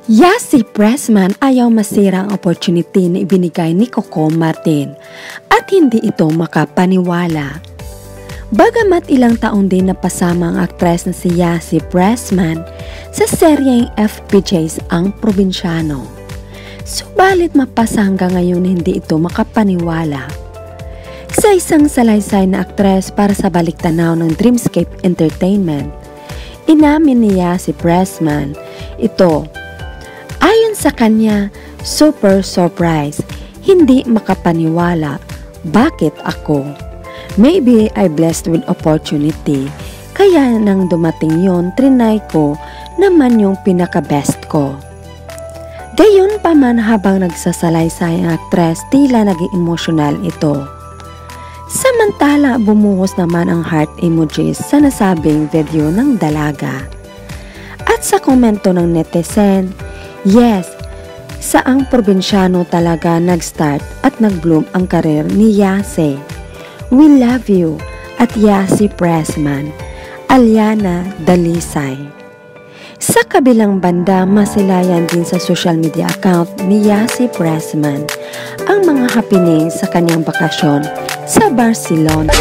Si Pressman ayaw masira ang opportunity na ibinigay ni Coco Martin at hindi ito makapaniwala. Bagamat ilang taon din napasama ang aktres na si Yasi Pressman sa seryeng FPJs ang Probinsyano. Subalit mapasa hanggang ngayon hindi ito makapaniwala. Sa isang salaysay na aktres para sa baliktanaw ng Dreamscape Entertainment, inamin ni Yasi Pressman ito. Ayon sa kanya, super surprise, hindi makapaniwala. Bakit ako? Maybe I blessed with opportunity, kaya nang dumating yon, trinay ko naman yung pinaka-best ko. Gayon pa man habang nagsasalaysay ang aktres, tila naging emosyonal ito. Samantala, bumuhos naman ang heart emojis sa nasabing video ng dalaga. At sa komento ng netizen, yes, saang Probinsyano talaga nag-start at nag-bloom ang karir ni Yasi. We love you at Yasi Pressman, Aliana Dalisay. Sa kabilang banda, masilayan din sa social media account ni Yasi Pressman ang mga happening sa kanyang bakasyon sa Barcelona.